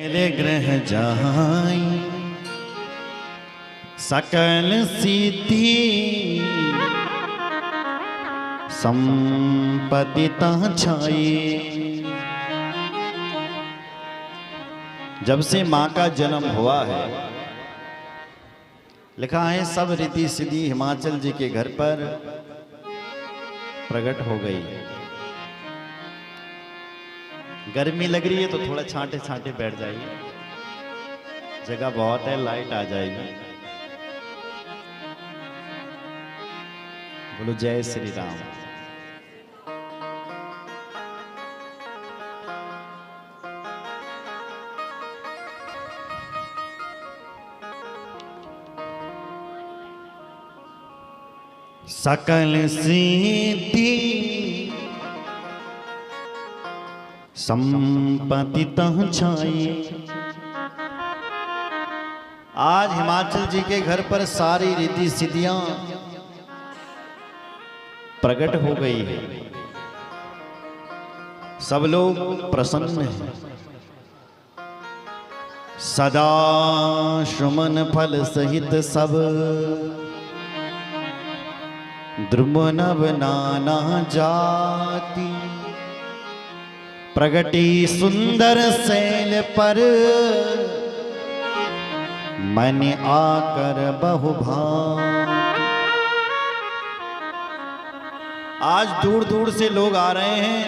मेरे ग्रह जाई सकल सिद्धि संपत्ति ता छाई। जब से माँ का जन्म हुआ है, लिखा है सब रिद्धि सिद्धि हिमाचल जी के घर पर प्रकट हो गई। गर्मी लग रही है तो थोड़ा छांटे छांटे बैठ जाइए, जगह बहुत है, लाइट आ जाएगी। बोलो जय श्री राम। सकल सिद्धि संपत्ति ता छाई। आज हिमाचल जी के घर पर सारी रिद्धि सिद्धियां प्रकट हो गई है। सब लोग प्रसन्न हैं। सदा सुमन फल सहित सब द्रुम नव नाना जाति। प्रगटी सुंदर शैल पर मन आकर बहुभाग। आज दूर दूर से लोग आ रहे हैं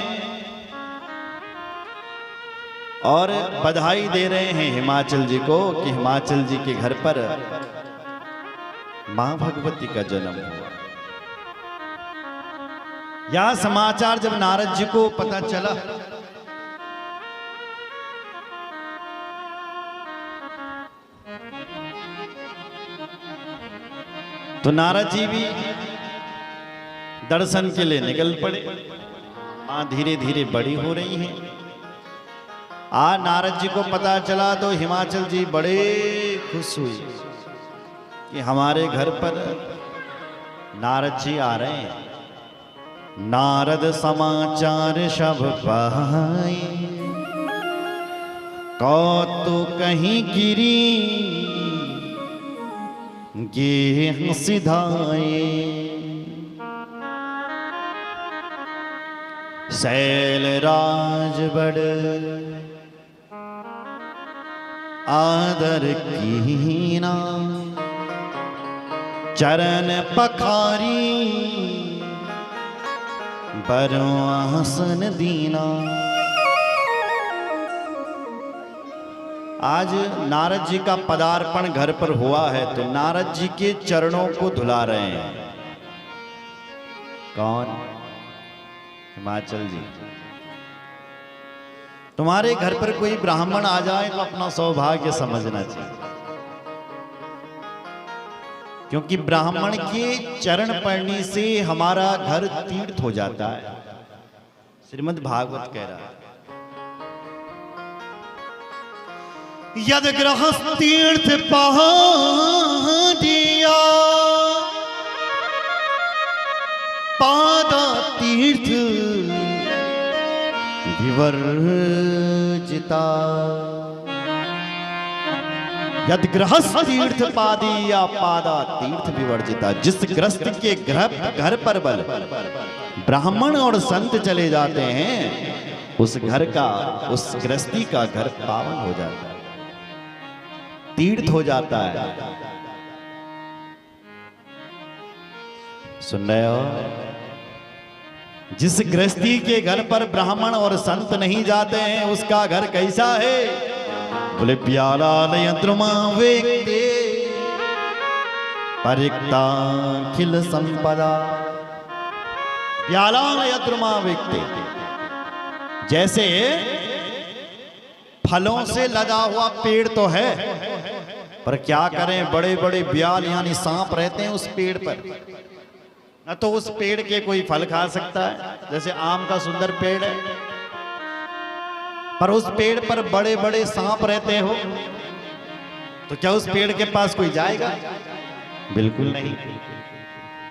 और बधाई दे रहे हैं हिमाचल जी को कि हिमाचल जी के घर पर मां भगवती का जन्म हुआ। यह समाचार जब नारद जी को पता चला तो नारद जी भी दर्शन के लिए निकल पड़े। मां धीरे धीरे बड़ी हो रही हैं। आज नारद जी को पता चला तो हिमाचल जी बड़े खुश हुए कि हमारे घर पर नारद जी आ रहे हैं। नारद समाचार सब पाई, कौतुक कहीं गिरी गे सिधाए। शैल राज बड़ आदर कीना, चरण पखारी बरो आसन दीना। आज नारद जी का पदार्पण घर पर हुआ है तो नारद जी के चरणों को धुला रहे हैं। कौन? हिमाचल जी। तुम्हारे घर पर कोई ब्राह्मण आ जाए तो अपना सौभाग्य समझना चाहिए, क्योंकि ब्राह्मण के चरण पड़ने से हमारा घर तीर्थ हो जाता है। श्रीमद् भागवत कह रहा है, यद गृहस्थ तीर्थ पादिया पादा तीर्थ विवर्जिता। यद गृहस्थ तीर्थ पादिया पादा तीर्थ विवर्जिता। जिस गृहस्थ के घर पर बल ब्राह्मण और संत चले जाते हैं, उस घर का, उस गृहस्थी का घर पावन हो जाता है, तीर्थ हो जाता है। सुन रहे हो? जिस गृहस्थी के घर पर ब्राह्मण और संत नहीं जाते हैं, उसका घर कैसा है? बोले प्याला यंत्रमा वेक्ते परिक्ता खिल संपदा। प्याला यंत्रमा वेक्ते, जैसे फलों से लदा हुआ पेड़ तो है, पर क्या करें, बड़े बड़े ब्याल यानी सांप रहते हैं उस पेड़ पर। न तो उस पेड़ के कोई फल खा सकता है, जैसे आम का सुंदर पेड़ है, पर उस पेड़ पर बड़े बड़े सांप रहते हो तो क्या उस पेड़ के पास कोई जाएगा? बिल्कुल नहीं।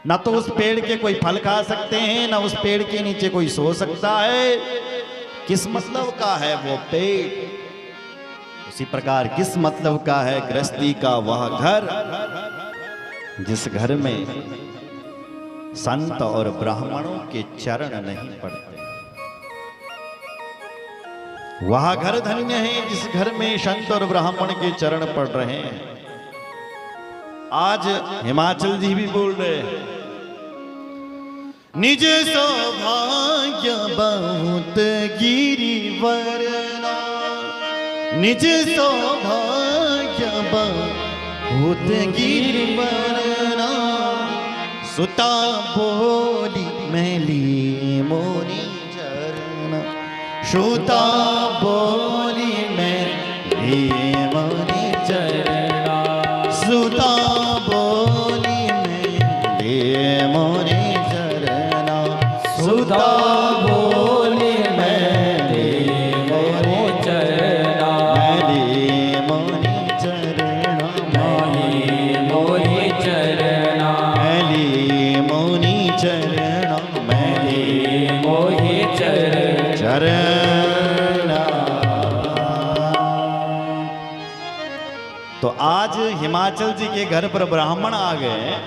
न तो उस पेड़ के कोई फल खा सकते हैं, न उस पेड़ के नीचे कोई सो सकता है। किस मतलब का है वो पेड़? उसी प्रकार किस मतलब का है गृहस्थी का वह घर जिस घर में संत और ब्राह्मणों के चरण नहीं पड़ते। वह घर धन्य है जिस घर में संत और ब्राह्मण के चरण पड़ रहे हैं। आज हिमाचल जी भी बोल रहे हैं, निज सौभाग्य बहुत गिरिवरना, निज सौभाग्य बहुत गिरिवरना, सुता बोली मैली मोनी चरना, सुता बोली मैली मोनी चरना, सुता बोली मैली मोनी चरना, सुता बोली मैली मोनी चरना, मैली मोनी चरना, मैली मोनी चरना, मैली मोनी चरना, मैली मोनी चरना। तो आज हिमाचल जी के घर पर ब्राह्मण आ गए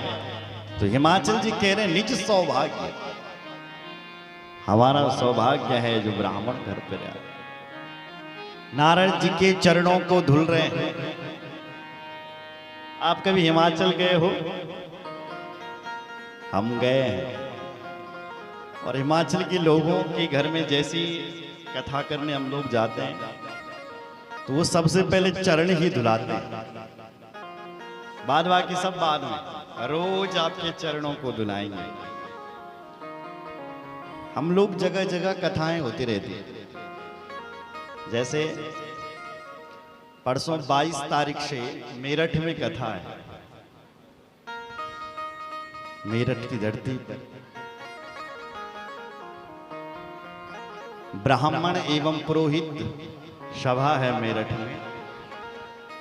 तो हिमाचल जी कह रहे निज सौभाग्य, हमारा सौभाग्य है जो ब्राह्मण घर पर आए। नारद जी के चरणों को धुल रहे हैं। आप कभी हिमाचल गए हो? हम गए हैं और हिमाचल के लोगों के घर में जैसी कथा करने हम लोग जाते हैं तो वो सबसे पहले चरण ही धुलाते हैं, बाद बाकी सब बाद में। रोज आपके चरणों को धुलाएंगे। हम लोग जगह जगह कथाएं होती रहती हैं। जैसे परसों 22 तारीख से मेरठ में कथा है। मेरठ की धरती पर ब्राह्मण एवं पुरोहित सभा है मेरठ में।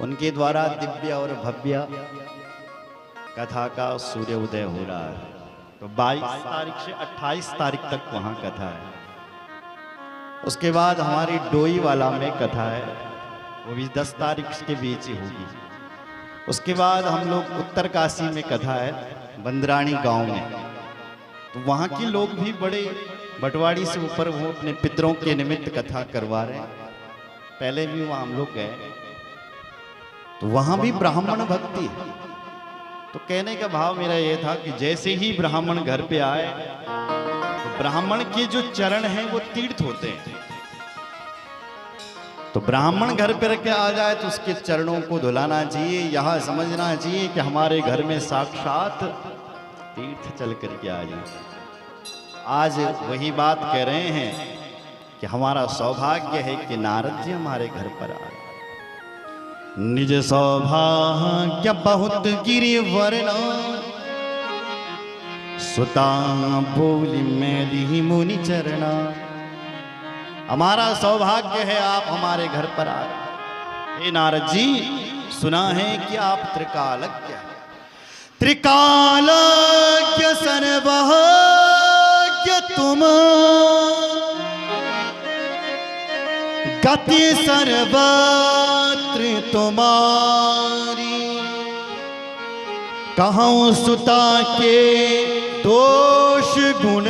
उनके द्वारा दिव्य और भव्य कथा का सूर्य उदय हो रहा है। तो 22 तारीख से 28 तारीख तक वहां कथा है। उसके बाद हमारी डोईवाला में कथा है, वो भी 10 तारीख के बीच ही होगी। उसके बाद हम लोग उत्तर काशी में कथा है, बंदरानी गांव में। तो वहाँ के लोग भी बड़े बटवाड़ी से ऊपर वो अपने पितरों के निमित्त कथा करवा रहे हैं। पहले भी वहाँ हम लोग गए तो वहाँ भी ब्राह्मण भक्ति है। तो कहने का भाव मेरा ये था कि जैसे ही ब्राह्मण घर पे आए तो ब्राह्मण के जो चरण हैं वो तीर्थ होते हैं। तो ब्राह्मण घर पे रख के आ जाए तो उसके चरणों को धुलाना चाहिए। यह समझना चाहिए कि हमारे घर में साक्षात तीर्थ चल करके आ जाए। आज वही बात कह रहे हैं कि हमारा सौभाग्य है कि नारद जी हमारे घर पर आए। निज सौभाग्य बहुत गिरिवरना, सुता बोली मैली मुनि चरना। हमारा सौभाग्य है आप हमारे घर पर आए। हे नारद जी, सुना है कि आप त्रिकालज्ञ हैं। त्रिकालज्ञ सर्वज्ञ तुम, गति सर्वत्र तुम्हारी। कहूँ सुता के दोष गुण,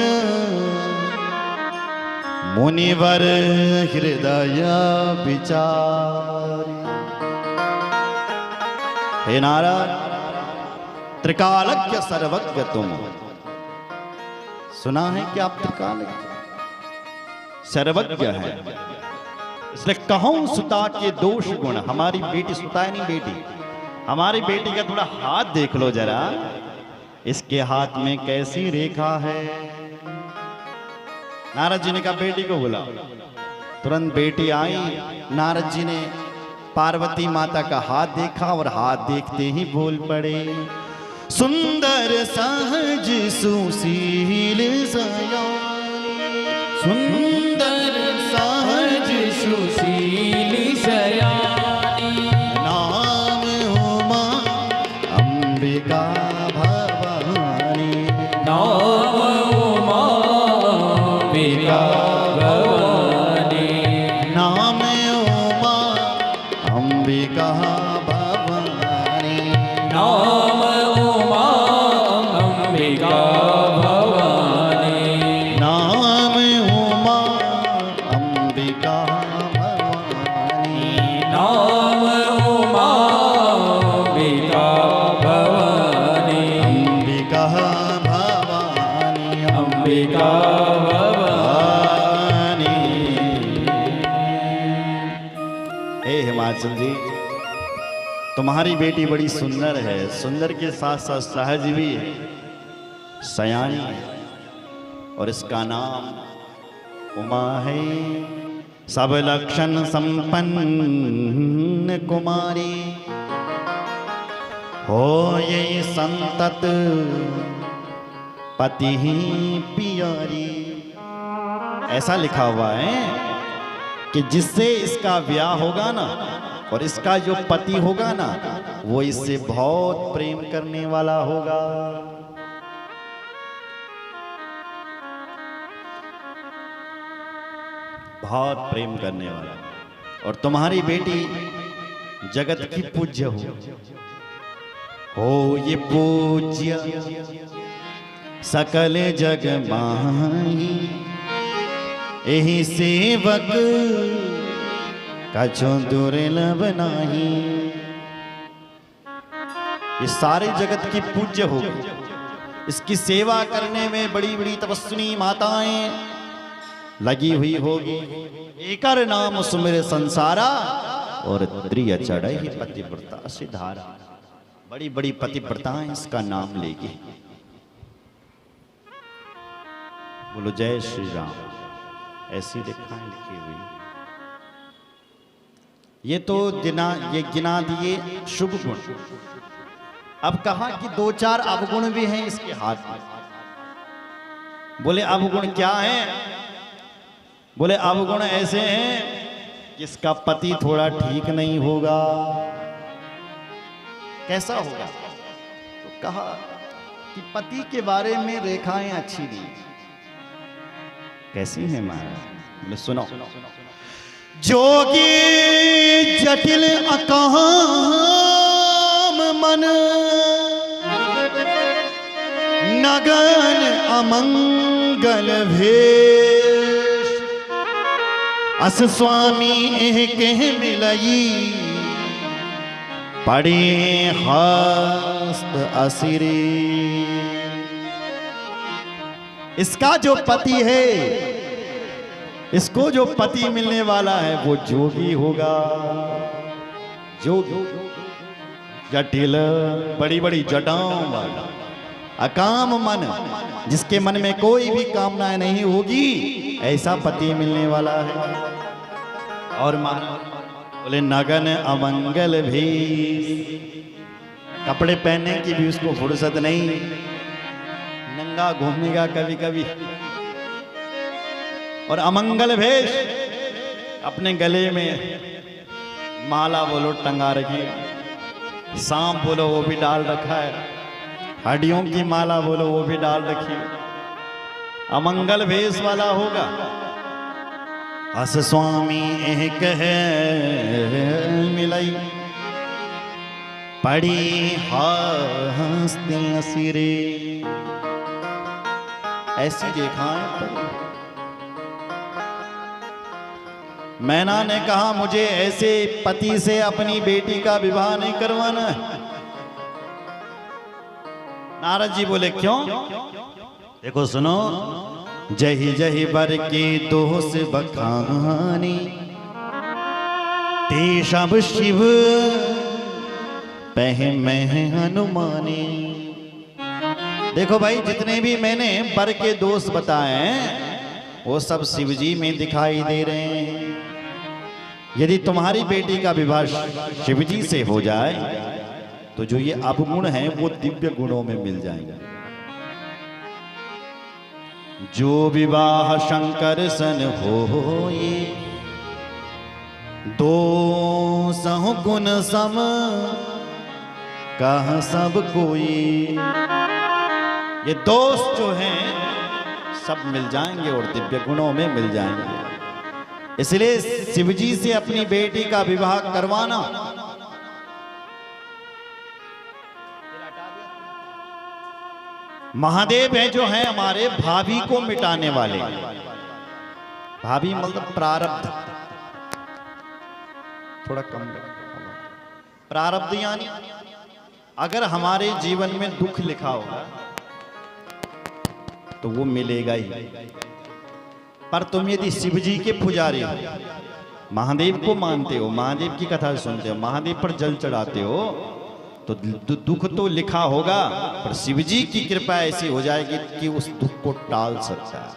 मुनिवर हृदय विचारी। हे नारद, त्रिकालज्ञ सर्वज्ञ तुम। सुना है कि आप त्रिकालज्ञ सर्वज्ञ हैं, इसलिए कहूं सुता के दोष गुण। हमारी बेटी सुता है नहीं बेटी, हमारी बेटी का थोड़ा हाथ देख लो जरा, इसके हाथ में कैसी रेखा है। नारद जी ने कहा बेटी को बुला। तुरंत बेटी आई। नारद जी ने पार्वती माता का हाथ देखा और हाथ देखते ही बोल पड़े, सुंदर सहज सुशील सयानी, सुंदर सहज सुशील सयानी। नाम उमा अंबिका भवानी, नाम उमा अंबिका भवानी, नाम उमा अंबिका भवानी। नाम उमा अंबिका भवानी। नाम उमा अंबिका भवानी। नाम उमा अंबिका भवानी। अंबिका भवानी। अंबिका भवानी। हे हिमाचल जी, तुम्हारी बेटी बड़ी सुंदर है, सुंदर के साथ साथ सहज भी है, सयानी है, और इसका नाम उमा है। सब लक्षण संपन्न कुमारी हो ये संतत पति ही प्यारी। ऐसा लिखा हुआ है कि जिससे इसका ब्याह होगा ना, और इसका जो पति होगा ना, वो इससे बहुत प्रेम करने वाला होगा। बहुत प्रेम करने वाला। और तुम्हारी बेटी जगत की पूज्य हो ये पूज्य सकल जग माही। यही सेवक कछु दुर्लभ नाही। ये सारे जगत की पूज्य होगी, इसकी सेवा करने में बड़ी बड़ी तपस्विनी माताएं लगी हुई होगी। एकर नाम सुमिर संसारा, और त्रिय चढ़ई पतिव्रता सिधारा। बड़ी बड़ी पतिव्रताएं इसका नाम लेगी। बोलो जय श्री राम। ऐसी लिखा है, लिखी हुई। ये तो ये गिना दिए शुभ गुण। अब कहा कि दो चार अवगुण भी हैं इसके हाथ में। बोले अवगुण क्या है? बोले अवगुण ऐसे हैं कि इसका पति थोड़ा ठीक नहीं होगा। कैसा होगा? तो कहा कि पति के बारे में रेखाएं अच्छी नहीं। कैसी है महाराज? बोले सुनो। जोगी जटिल अकाम मन, नगन अमंगल भेष। अस स्वामी एक मिलई, पड़े हस्त असिरे। इसका जो पति है, इसको जो पति मिलने वाला है वो जोगी होगा। जोगी जटिल, बड़ी बड़ी जटाओं वाला, अकाम मन, जिसके मन में कोई भी कामनाएं नहीं होगी, ऐसा पति मिलने वाला है। और बोले नगन अमंगल भी, कपड़े पहनने की भी उसको फुर्सत नहीं, नंगा घूमेगा कभी कभी। और अमंगल भेष, अपने गले में माला बोलो टंगा रखी, सांप बोलो वो भी डाल रखा है, हड्डियों की माला बोलो वो भी डाल रखी, अमंगल भेष वाला होगा। अस स्वामी एक है मिलई, पड़ी हस्ती असिरे। ऐसी रेखाएं पड़ी। मैना ने कहा मुझे ऐसे पति से अपनी बेटी का विवाह नहीं करवाना है। नारद जी बोले क्यों? देखो सुनो। जही जही बर के दोष बखानी, ते सब शिव पह में हनुमानी। देखो भाई, जितने भी मैंने बर के दोष बताए हैं वो सब शिवजी में दिखाई दे रहे हैं। यदि तुम्हारी बेटी का विवाह शिवजी से हो जाए तो जो ये अवगुण हैं वो दिव्य गुणों में मिल जाएंगे। जो विवाह शंकर सन होए, दो सहु गुण सम कहा सब कोई। ये दोस्त जो हैं सब मिल जाएंगे और दिव्य गुणों में मिल जाएंगे। इसलिए शिवजी से अपनी बेटी का विवाह करवाना महादेव है जो है हमारे भावी को मिटाने वाले। भावी मतलब प्रारब्ध, थोड़ा कम प्रारब्ध यानी अगर हमारे जीवन में दुख लिखा होगा तो वो मिलेगा ही। पर तुम यदि शिव जी के पुजारी हो, महादेव को मानते हो, महादेव की कथा सुनते हो, महादेव पर जल चढ़ाते हो, तो दुख तो लिखा होगा, पर शिव जी की कृपा ऐसी हो जाएगी कि उस दुख को टाल सकता है।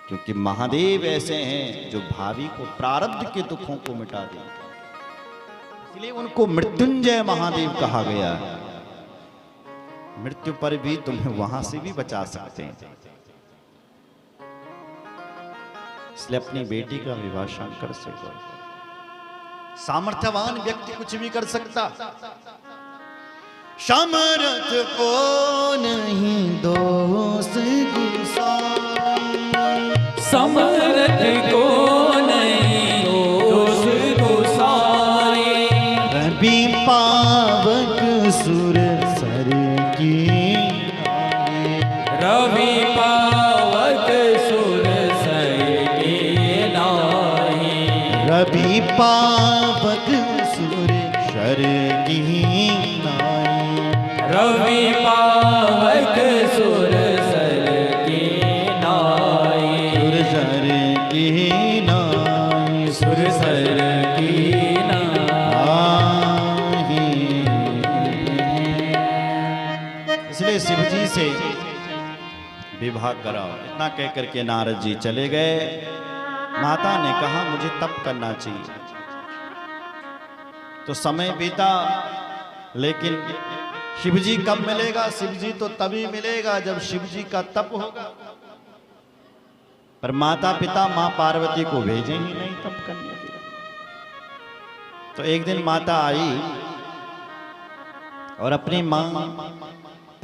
क्योंकि महादेव ऐसे हैं जो भावी को, प्रारब्ध के दुखों को मिटा दें, इसलिए उनको मृत्युंजय महादेव कहा गया है। मृत्यु पर भी तुम्हें वहां से भी बचा सकते हैं। इसलिए अपनी बेटी का विवाह शंकर से करो। सामर्थ्यवान व्यक्ति कुछ भी कर सकता, समर्थ को नहीं दोष समर्थ को नहीं दोष गुसारे, रवि पावक सुर सर की, रवि पावक सुर सर के नाई, रवि पावक सुर सर की नाई, रवि पावक सुर सर के नाई, सुर सर की नाई, सुर सर की नाई। इसलिए शिव जी से विवाह कराओ। इतना कह करके नारद जी चले गए। माता ने कहा मुझे तप करना चाहिए। तो समय बीता, लेकिन शिव जी कब मिलेगा? शिव जी तो तभी मिलेगा जब शिव जी का तप होगा। पर माता पिता मां पार्वती को भेजे ही नहीं तप करने के लिए। तो एक दिन माता आई और अपनी मां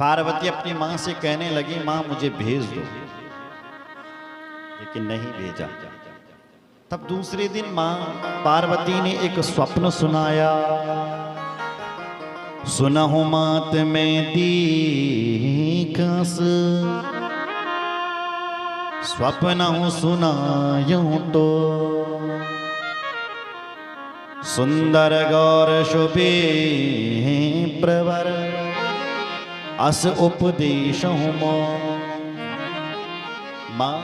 पार्वती अपनी मां से कहने लगी, मां मुझे भेज दो, लेकिन नहीं भेजा। तब दूसरे दिन मां पार्वती ने एक स्वप्न सुनाया। सुनहु मात में दीकस, स्वप्न सुनायूं तो, सुंदर गौर शुभे प्रवर, अस उपदेश मां।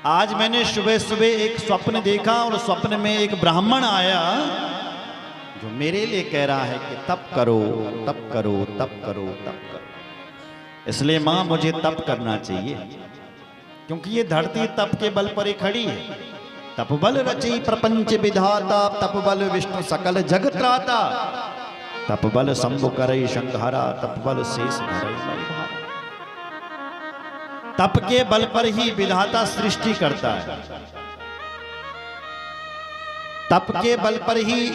आज मैंने सुबह सुबह एक स्वप्न देखा और स्वप्न में एक ब्राह्मण आया जो मेरे लिए कह रहा है कि तप करो, तप करो, तप करो, तप करो। इसलिए मां मुझे तप करना चाहिए, क्योंकि ये धरती तप के बल पर ही खड़ी है। तप बल रची प्रपंच विधाता, तप बल विष्णु सकल जगत त्राता, तप बल शंभु करई शंघारा, तप बल शेष धरई मई। तप के बल पर ही विधाता सृष्टि करता है। तप के बल पर ही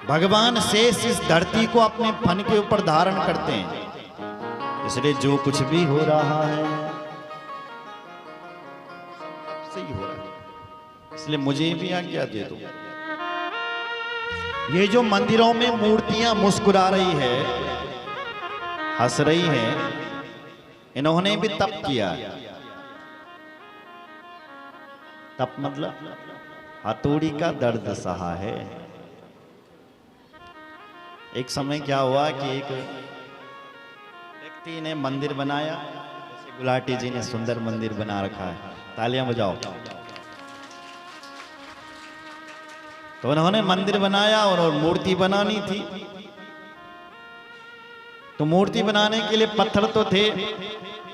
भगवान शेष इस धरती को अपने फन के ऊपर धारण करते हैं। इसलिए जो कुछ भी हो रहा है सही हो रहा है। इसलिए मुझे भी आज्ञा दे दो। ये जो मंदिरों में मूर्तियां मुस्कुरा रही है, हंस रही हैं, इन्होंने भी तप किया। तप मतलब हथौड़ी का दर्द सहा है। एक समय क्या हुआ कि एक व्यक्ति ने मंदिर बनाया, जैसे गुलाटी जी ने सुंदर मंदिर बना रखा है। तालियां बजाओ। तो उन्होंने मंदिर बनाया और मूर्ति बनानी थी। तो मूर्ति बनाने के लिए पत्थर तो थे,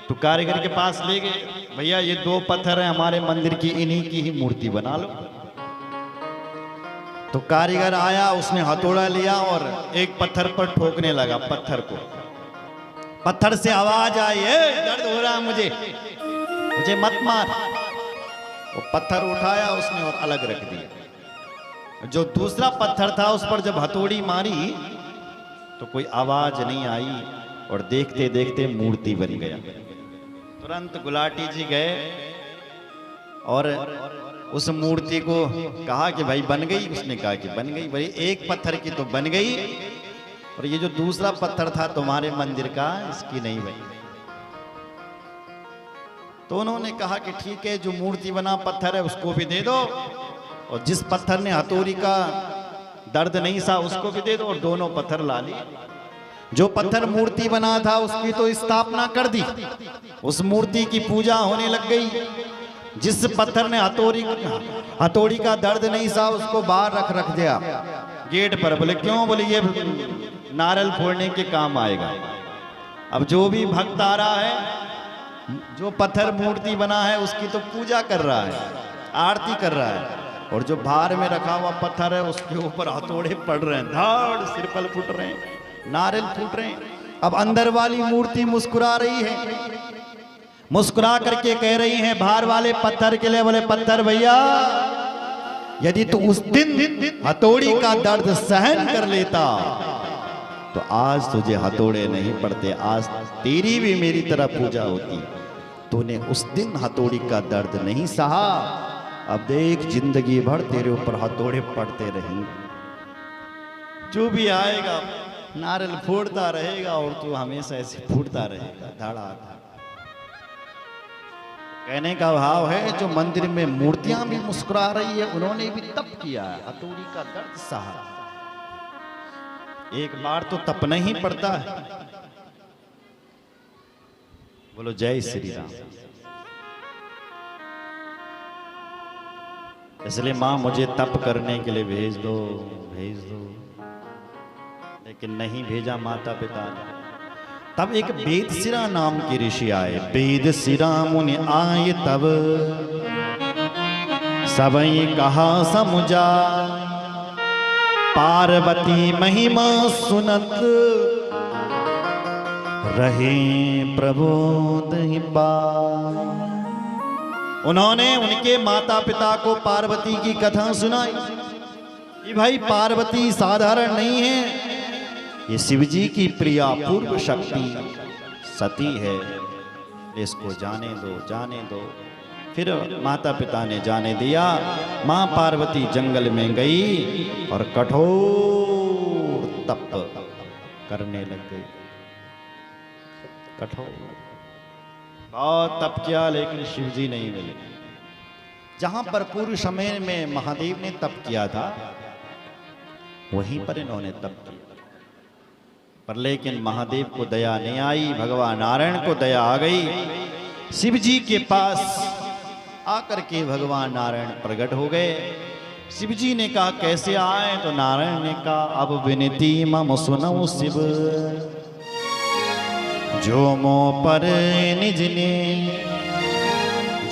तो कारीगर के पास ले गए, भैया ये 2 पत्थर हैं हमारे मंदिर की, इन्हीं की ही मूर्ति बना लो। तो कारीगर आया, उसने हथौड़ा लिया और एक पत्थर पर ठोकने लगा। पत्थर को, पत्थर से आवाज आई, दर्द हो रहा मुझे, मुझे मत मार। वो पत्थर उठाया उसने और अलग रख दिया। जो दूसरा पत्थर था उस पर जब हथौड़ी मारी तो कोई आवाज नहीं आई और देखते देखते मूर्ति बन गया। तुरंत गुलाटी जी गए और उस मूर्ति को कहा कि भाई बन गई। उसने कहा कि बन गई। भाई एक पत्थर की तो बन गई, और ये जो दूसरा पत्थर था तुम्हारे मंदिर का, इसकी नहीं बनी। तो उन्होंने कहा कि ठीक है, जो मूर्ति बना पत्थर है उसको भी दे दो, और जिस पत्थर ने हथौड़ी का दर्द नहीं सहा उसको भी दे दो, और दोनों पत्थर ला लिए। जो पत्थर मूर्ति बना था उसकी तो स्थापना कर दी, उस मूर्ति की पूजा होने लग गई। जिस पत्थर ने हथौड़ी का दर्द नहीं सहा उसको बाहर रख दिया गेट पर। बोले क्यों? बोले ये नारियल फोड़ने के काम आएगा। अब जो भी भक्त आ रहा है, जो पत्थर मूर्ति बना है उसकी तो पूजा कर रहा है, आरती कर रहा है, और जो बाहर में रखा हुआ पत्थर है उसके ऊपर हथौड़े पड़ रहे हैं, धाड़ सिरपल फूट रहे हैं, नारियल फूट रहे हैं। अब अंदर वाली मूर्ति मुस्कुरा रही है, मुस्कुरा करके कह रही है बाहर वाले पत्थर के लिए, बोले पत्थर भैया, यदि तू उस दिन हथौड़ी का दर्द सहन कर लेता तो आज तुझे हथौड़े नहीं पड़ते, आज तेरी भी मेरी तरह पूजा होती। तूने उस दिन हथौड़ी का दर्द नहीं सहा, अब देख जिंदगी भर तेरे ऊपर हथौड़े पड़ते रहेंगे। जो भी आएगा नारियल फोड़ता रहेगा और तू हमेशा ऐसे फूटता रहेगा, धाड़ा। कहने का भाव है जो मंदिर में मूर्तियां भी मुस्कुरा रही है, उन्होंने भी तप किया है, हथौड़ी का दर्द सहा। एक बार तो तपना ही पड़ता है। बोलो जय श्री राम। इसलिए मां मुझे तप करने के लिए भेज दो, भेज दो, लेकिन नहीं भेजा माता पिता ने। तब एक वेदशिरा नाम के ऋषि आए। वेदशिरा मुनि आए तब सबई कहा समुझा, पार्वती महिमा सुनत रहे प्रबोध बा। उन्होंने उनके माता पिता को पार्वती की कथा सुनाई कि भाई पार्वती साधारण नहीं है, ये शिवजी की प्रिया पूर्व शक्ति सती है, इसको जाने दो, जाने दो। फिर माता पिता ने जाने दिया। मां पार्वती जंगल में गई और कठोर तप करने लग गई। कठोर बहुत तप किया, लेकिन शिवजी नहीं मिले। जहां पर पूर्व समय में महादेव ने तप किया था, वहीं पर इन्होंने तप किया, पर लेकिन महादेव को दया नहीं आई। भगवान नारायण को दया आ गई। शिव जी के पास आकर के भगवान नारायण प्रकट हो गए। शिव जी ने कहा कैसे आए? तो नारायण ने कहा अब विनती मम सुनो शिव, जो मो पर निज ने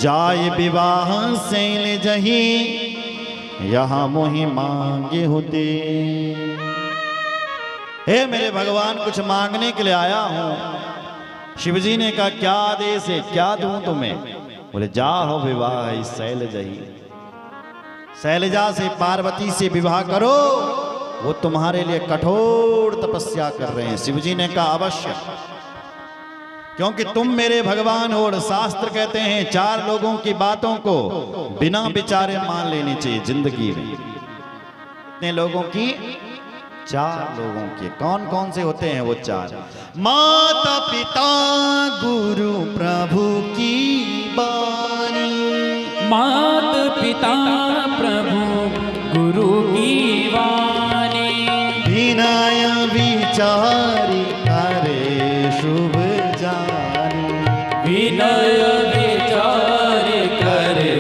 जाय विवाह शैल जही, यहाँ मोहि मांगे होते। हे मेरे भगवान, कुछ मांगने के लिए आया हूं। शिवजी ने कहा क्या आदेश है, क्या दूं तुम्हें? बोले जाओ विवाह शैलजही, शैलजा से पार्वती से विवाह करो, वो तुम्हारे लिए कठोर तपस्या कर रहे हैं। शिवजी ने कहा अवश्य, क्योंकि तुम मेरे भगवान हो। और शास्त्र कहते हैं 4 लोगों की बातों को बिना विचारे मान लेनी चाहिए जिंदगी में। कितने लोगों की? 4 लोगों के। कौन कौन से होते हैं वो 4? माता पिता गुरु प्रभु की बानी, माता पिता प्रभु गुरु की वाणी, विनय विचारी करे शुभ जानी, विनय विचार करे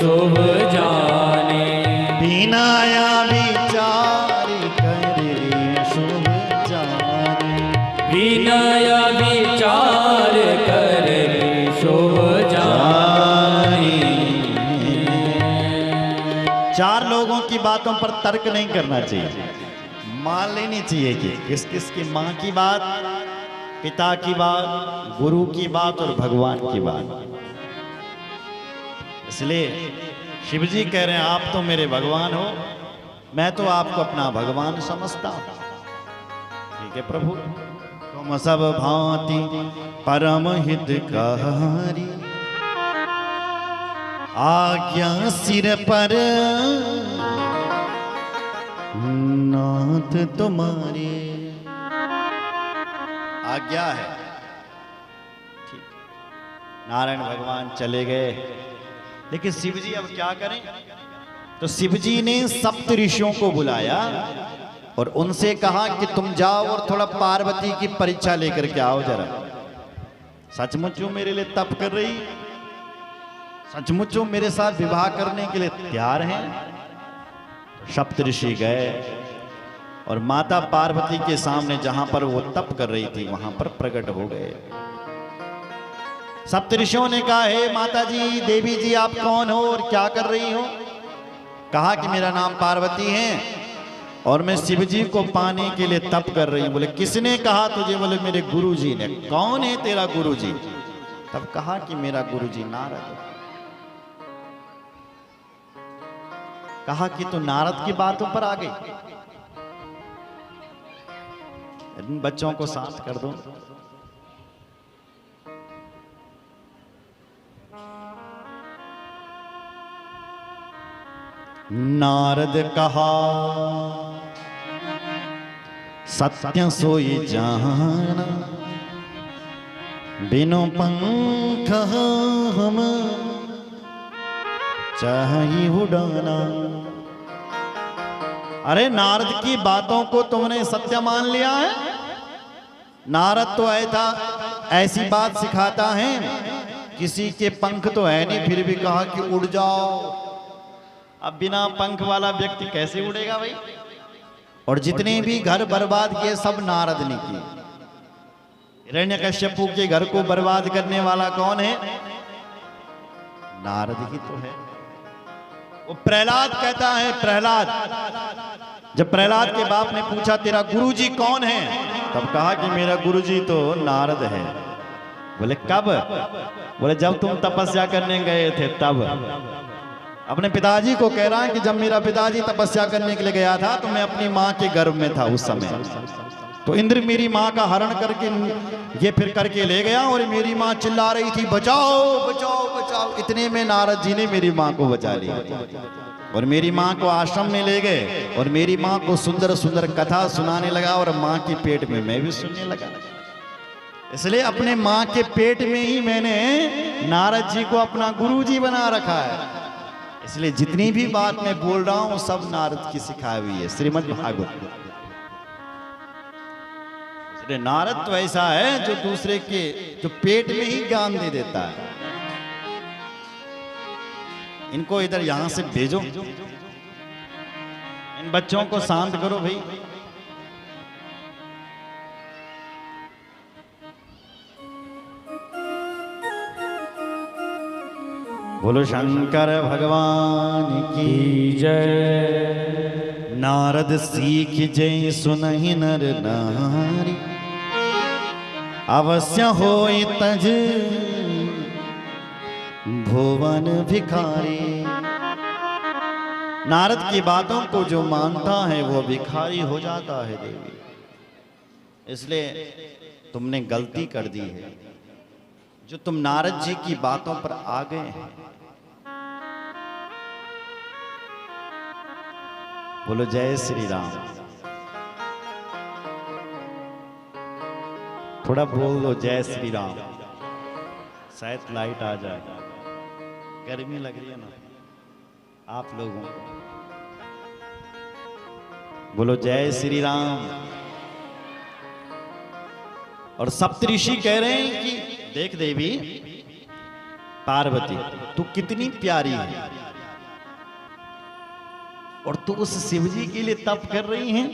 शुभ जाने, विनय विचारी करे शुभ जानी, विनय विचार करे शुभ जाने। 4 लोगों की बातों पर तर्क नहीं करना चाहिए, मान लेनी चाहिए कि किस किस की। माँ की बात, पिता की बात, गुरु की बात और भगवान की बात। इसलिए शिव जी कह रहे हैं आप तो मेरे भगवान हो, मैं तो आपको अपना भगवान समझता हूं। ठीक है प्रभु, तुम सब भांति परम हितकारी, आज्ञा सिर पर नाथ तुम्हारे। आज्ञा है, ठीक। नारायण भगवान चले गए, लेकिन शिव जी अब क्या करें? तो शिव जी ने सप्त ऋषियों को बुलाया और उनसे कहा कि तुम जाओ और थोड़ा पार्वती की परीक्षा लेकर के आओ जरा। सचमुच वो मेरे लिए तप कर रही, सचमुच वो मेरे साथ विवाह करने के लिए तैयार हैं? सप्त ऋषि गए और माता पार्वती के सामने जहां पर वो तप कर रही थी वहां पर प्रकट हो गए। सप्त ऋषियों ने कहा, हे माता जी, देवी जी, आप कौन हो और क्या कर रही हो? कहा कि मेरा नाम पार्वती है और मैं शिव जी को पाने के लिए तप कर रही हूं। बोले किसने कहा तुझे? बोले मेरे गुरु जी ने। कौन है तेरा गुरु जी? तब कहा कि मेरा गुरु जी नारद। कहा कि तू नारद की बातों पर आ गई। इन बच्चों को शांत कर दो। नारद कहा, सत्य सोई जाना, बिनु पंख हम चाहिए उड़ाना। अरे नारद की बातों को तुमने सत्य मान लिया है? नारद तो ऐसी बात सिखाता है, किसी के पंख तो है नहीं, फिर भी कहा कि उड़ जाओ। अब बिना पंख वाला व्यक्ति कैसे उड़ेगा भाई? और जितने भी घर बर्बाद किए सब नारद ने किए। हिरण्यकश्यपु के घर को बर्बाद करने वाला कौन है? नारद ही तो है। वो प्रहलाद कहता है, प्रहलाद, जब प्रहलाद के बाप ने पूछा तेरा गुरुजी कौन है, तब कहा कि मेरा गुरुजी तो नारद है। बोले कब? बोले जब तुम तपस्या करने गए थे तब। अपने पिताजी को कह रहा है कि जब मेरा पिताजी तपस्या करने के लिए गया था तो मैं अपनी माँ के गर्भ में था उस समय, तो इंद्र मेरी माँ का हरण करके ये फिर करके ले गया और मेरी माँ चिल्ला रही थी बचाओ बचाओ बचाओ। इतने में नारद जी ने मेरी माँ को बचा लिया और मेरी माँ को आश्रम में ले गए और मेरी माँ को सुंदर सुंदर कथा सुनाने लगा और माँ के पेट में मैं भी सुनने लगा। इसलिए अपने माँ के पेट में ही मैंने नारद जी को अपना गुरु जी बना रखा है। इसलिए जितनी भी बात मैं बोल रहा हूं सब नारद की सिखाई हुई है, श्रीमद् भागवत। इसलिए नारद तो ऐसा है जो दूसरे के जो पेट में ही ज्ञान दे देता है। इनको इधर यहां से भेजो, इन बच्चों को शांत करो भाई। बोलो शंकर भगवान की जय। नारद सीख जय सुनहि नर नारी, अवश्य होई तज भुवन भिखारी। नारद की बातों को जो मानता है वो भिखारी हो जाता है देवी। इसलिए तुमने गलती कर दी है जो तुम नारद जी की बातों पर आ गए हैं। बोलो जय श्री राम। थोड़ा बोल दो जय श्री राम, शायद लाइट आ जाए। गर्मी लग रही है ना आप लोगों को। बोलो जय श्री राम। और सप्तऋषि कह रहे हैं कि देख देवी पार्वती तू कितनी प्यारी है और तू उस शिव जी के लिए तप कर रही है,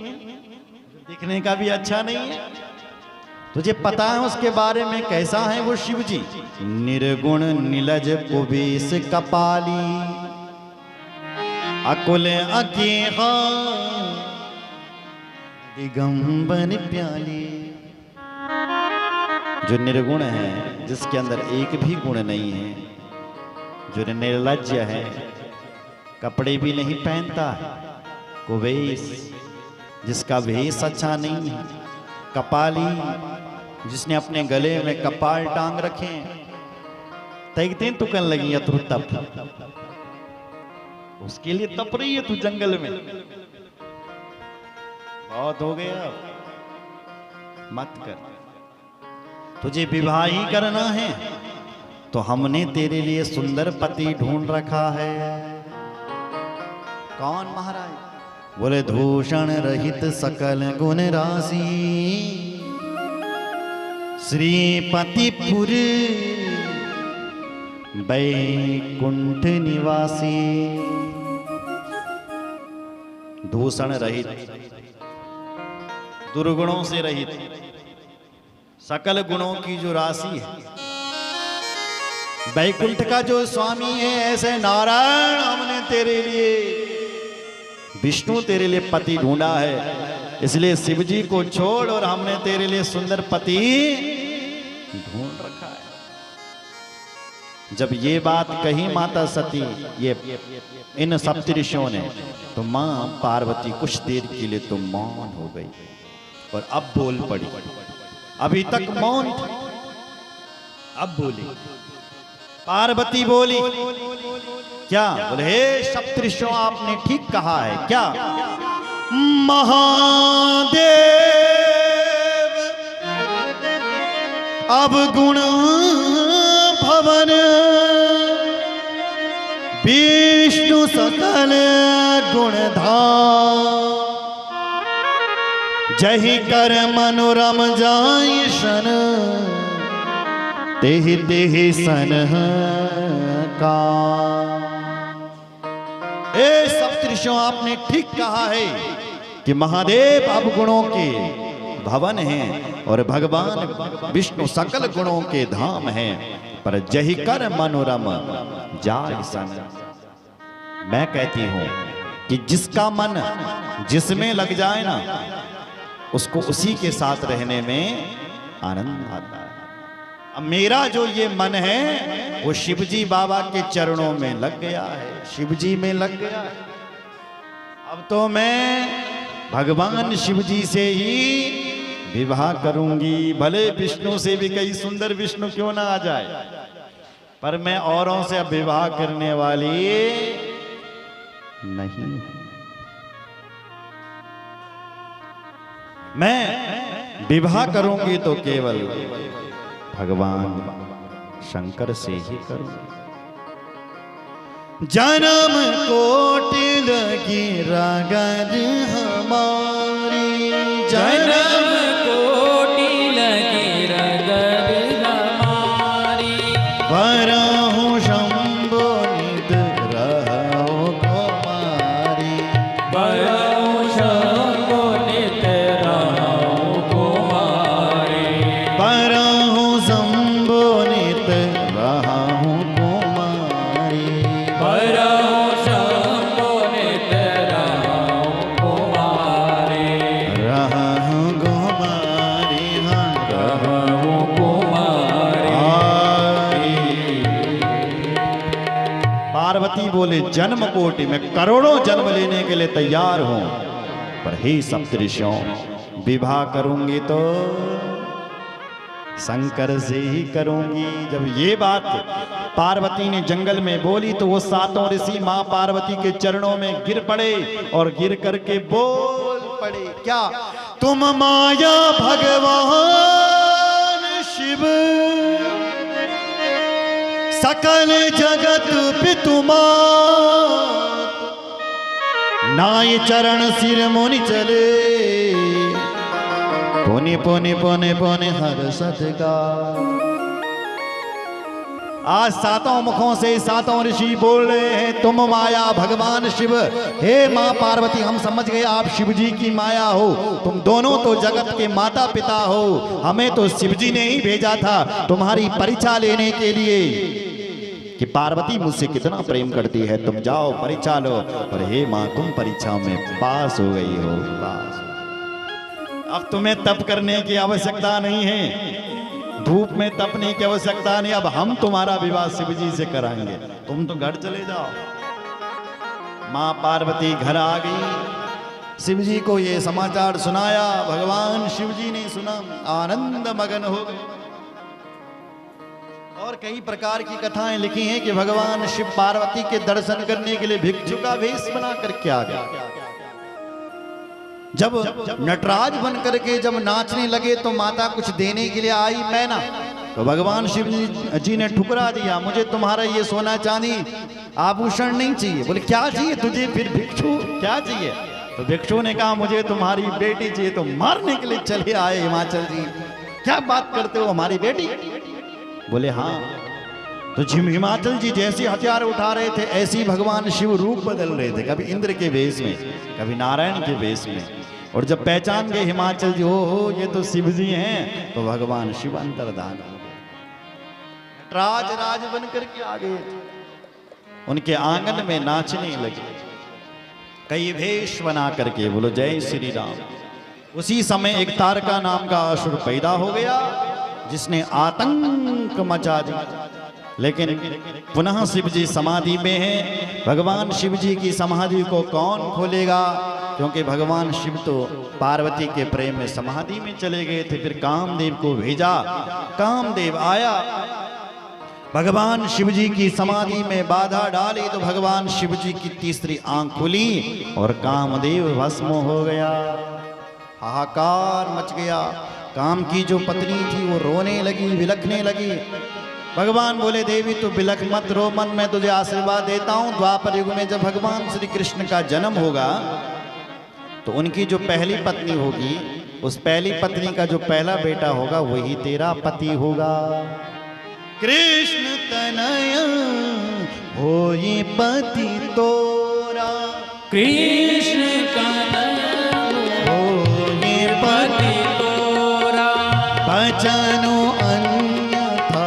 दिखने का भी अच्छा नहीं है। तुझे पता है उसके बारे में कैसा है वो शिव जी? निर्गुण नीलज कुबेश कपाली, अकुल अकेहा दिगंबर प्याली। जो निर्गुण है, जिसके अंदर एक भी गुण नहीं है, जो निर्लज्ज है, कपड़े भी नहीं पहनता है, कुबेश जिसका भेष अच्छा नहीं है, कपाली जिसने अपने गले में कपाल टांग रखे हैं, तैगते तुकन लगी अतरु तप, उसके लिए तप रही है तू जंगल में। बहुत हो गया, मत कर। तुझे विवाह ही करना है तो हमने तेरे लिए सुंदर पति ढूंढ रखा है। कौन महाराज? बोले दूषण रहित सकल गुण राशि, श्रीपतिपुर बैकुंठ निवासी। दूषण रहित, दुर्गुणों से रहित, सकल गुणों की जो राशि है, बैकुंठ का जो स्वामी है, ऐसे नारायण हमने तेरे लिए, विष्णु तेरे लिए पति ढूंढा है, इसलिए शिव जी को छोड़ और हमने तेरे लिए सुंदर पति ढूंढ रखा है। जब ये बात कही माता सती, ये इन सप्तऋषियों ने, तो मां पार्वती कुछ देर के लिए तो मौन हो गई और अब बोल पड़ी। अभी तक मौन थी, अब बोली। पार्वती बोली, क्या? बोले हे सप्तऋषियों, आपने ठीक कहा है। क्या? महादेव अब गुण भवन, विष्णु सकल गुणधाम, जहि कर मनोरम जाय सन, तेहि तेहि सन का। ए सप्तऋषियों, आपने ठीक कहा है कि महादेव अब गुणों के भवन हैं और भगवान विष्णु सकल गुणों के धाम हैं, पर जहि कर मनोरम जाय सन। मैं कहती हूं कि जिसका मन जिसमें लग जाए ना, उसको उसी के साथ रहने में आनंद आता है। अब मेरा जो ये मन है वो शिवजी बाबा के चरणों में लग गया है, शिवजी में लग गया है। अब तो मैं भगवान शिवजी से ही विवाह करूंगी, भले विष्णु से भी कई सुंदर विष्णु क्यों ना आ जाए, पर मैं औरों से अब विवाह करने वाली नहीं। मैं विवाह करूंगी तो केवल भगवान शंकर से ही करूंगी। जन्म कोटि लगी रगज हमारी, जन्म कोटि लगी रगज हमारी, वरहु शंभो नित रहो कुमारी, वरहु शंभो नित रहो कुमारी, वरहु शंभो नित रहो कुमारी, वरहु शंभो नित रहो कुमारी, रहु कुमारी, हाँ रहो कुमारी। पार्वती बोले, जन्म कोटि में करोड़ों जन्म लेने के लिए तैयार हूं, पर हे सप्तऋषियों, विवाह करूंगी तो शंकर से ही करूंगी। जब ये बात पार्वती ने जंगल में बोली तो वो सातों ऋषि मां पार्वती के चरणों में गिर पड़े और गिर करके बोल पड़े, क्या? तुम माया भगवान शिव, सकल जगत पितुमात, नाय चरण सिर मुनि चले, पुनि पुनि पुनि पुनि हर सतका। आज सातों मुखों से सातों ऋषि बोल रहे हैं, तुम माया भगवान शिव। हे मां पार्वती, हम समझ गए आप शिव जी की माया हो, तुम दोनों तो जगत के माता पिता हो। हमें तो शिव जी ने ही भेजा था तुम्हारी परीक्षा लेने के लिए कि पार्वती मुझसे कितना प्रेम करती है, तुम जाओ परीक्षा लो। और हे मां, तुम परीक्षा में पास हो गई हो, पास। अब तुम्हें तप करने की आवश्यकता नहीं है, धूप में तपने की आवश्यकता नहीं। अब हम तुम्हारा विवाह शिव जी से कराएंगे, तुम तो घर चले जाओ। मां पार्वती घर आ गई, शिव जी को ये समाचार सुनाया। भगवान शिव जी ने सुना, आनंद मगन हो गए और कई प्रकार की कथाएं लिखी हैं कि भगवान शिव पार्वती के दर्शन करने के लिए भिक्षु का वेश बना करके आ गया। जब नटराज बन करके जब नाचने लगे तो माता कुछ देने के लिए आई मैना, तो भगवान शिव जी ने ठुकरा दिया, मुझे तुम्हारा ये सोना चांदी आभूषण नहीं चाहिए। बोले क्या चाहिए तुझे? फिर भिक्षु क्या चाहिए? तो भिक्षु ने कहा मुझे तुम्हारी बेटी चाहिए। तो मारने के लिए चले आए हिमाचल जी, क्या बात करते हो हमारी बेटी? बोले हाँ। तो हिमाचल जी जैसे हथियार उठा रहे थे ऐसे ही भगवान शिव रूप बदल रहे थे, कभी इंद्र के वेश में, कभी नारायण के वेश में। और जब पहचान गए हिमाचल जी, हो ये तो शिव जी हैं, तो भगवान शिव अंतर्धान हो गए, राज बन करके आ गए। उनके आंगन में नाचने लगे, कई वेश बना करके। बोलो जय श्री राम। उसी समय एक तारका नाम का असुर पैदा हो गया जिसने आतंक मचा दिया। लेकिन पुनः शिव जी समाधि में हैं। भगवान शिव जी की समाधि को कौन खोलेगा? क्योंकि भगवान शिव तो पार्वती के प्रेम में समाधि में चले गए थे। फिर कामदेव को भेजा, कामदेव आया, भगवान शिव जी की समाधि में बाधा डाली तो भगवान शिव जी की तीसरी आंख खुली और कामदेव भस्म हो गया। हाहाकार मच गया। काम की जो पत्नी थी वो रोने लगी, बिलखने लगी। भगवान बोले देवी तू बिलख मत, रो मन, मैं तुझे आशीर्वाद देता हूँ। द्वापर युग में जब भगवान श्री कृष्ण का जन्म होगा तो उनकी जो पहली पत्नी होगी, उस पहली पत्नी का जो पहला बेटा होगा वही तेरा पति होगा। कृष्ण तनया होई पति तोरा, कृष्ण कन्हैया होई पति तोरा, भजनु अन्यथा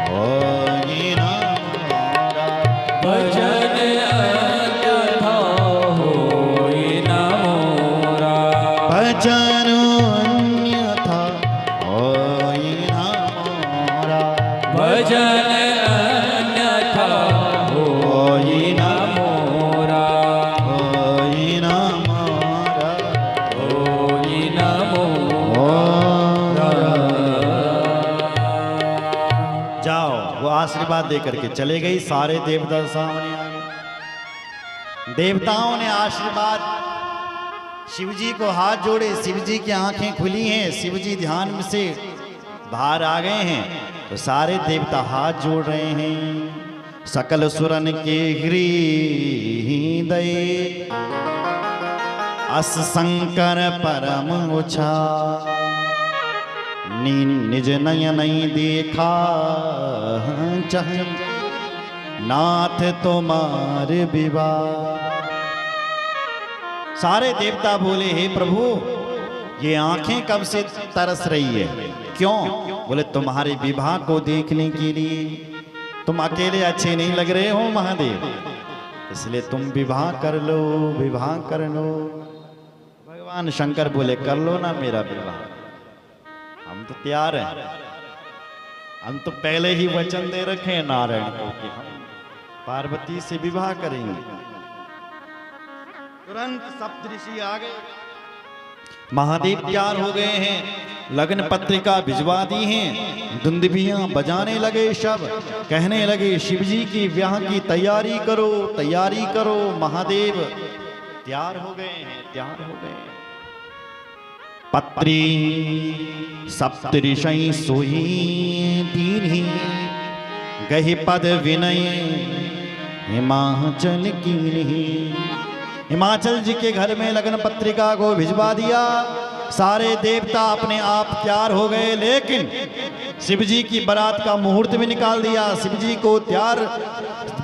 होई न मोरा। भजन अन्यथा होई न मोरा, भजनु अन्यथा होई न मोरा। भजन अन्यथा होई न मोरा, होई न मोरा, होई न मोरा। जाओ। वो आशीर्वाद दे करके चले गई। सारे देवता सामने आ गए। देवताओं ने आशीर्वाद, शिव जी को हाथ जोड़े, शिव जी की आंखें खुली हैं, शिव जी ध्यान में से बाहर आ गए हैं। तो सारे देवता हाथ जोड़ रहे हैं। सकल सुरन के हृदय अस शंकर परम उछा, निज नयन देखा चाहे नाथ तुम्हार विवाह। सारे देवता बोले हे प्रभु ये आंखें कब से तरस रही है? क्यों? बोले तुम्हारे विवाह को देखने के लिए। तुम अकेले अच्छे नहीं लग रहे हो महादेव, इसलिए तुम विवाह कर लो, विवाह कर लो। भगवान शंकर बोले कर लो ना मेरा विवाह, हम तो तैयार हैं। हम तो पहले ही वचन दे रखे हैं नारायण को कि हम पार्वती से विवाह करेंगे। तुरंत सप्तऋषि आ गए, महादेव तैयार हो गए हैं, लगन पत्रिका भिजवा दी हैं, दुंदुभियां बजाने लगे, सब कहने लगे शिव जी की विवाह की तैयारी करो, तैयारी करो। महादेव तैयार हो गए हैं, तैयार हो गए। पत्री सप्तऋषि सोई दीन्ही, गहि पद विनय हिमाचल की। हिमाचल जी के घर में लगन पत्रिका को भिजवा दिया। सारे देवता अपने आप तैयार हो गए, लेकिन शिव जी की बारात का मुहूर्त भी निकाल दिया। शिव जी को तैयार,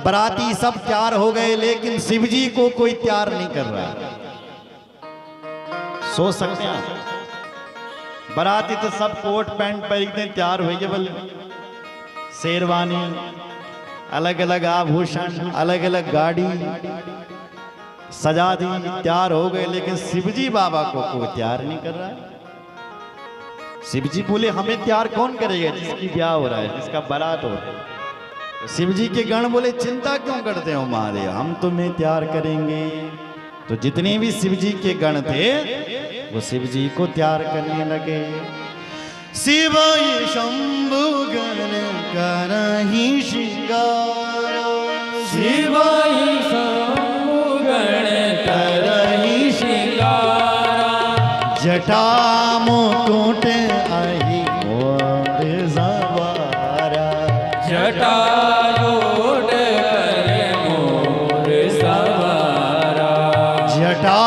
बाराती सब तैयार हो गए, लेकिन शिव जी को कोई तैयार नहीं कर रहा। सोच सकते हैं बाराती तो सब कोट पैंट पहनते तैयार हुए, बल शेरवानी, अलग अलग आभूषण, अलग अलग गाड़ी सजा दी, तैयार हो गए, लेकिन शिवजी बाबा को कोई तैयार नहीं कर रहा है। शिवजी बोले हमें तैयार कौन करेगा जिसकी ब्याह हो रहा है, जिसका बारात हो रहा है। तो शिवजी के गण बोले चिंता क्यों करते हो महादेव, हम तुम्हें तैयार करेंगे। तो जितने भी शिवजी के गण थे वो शिवजी को तैयार करने लगे। शिवाय शंभु गण करहि श्रृंगार शिवाय शंभु गण करहि श्रृंगारा जटा मुकुट आहि मोद सवारा जटाजूट करे मोर सवारा जटा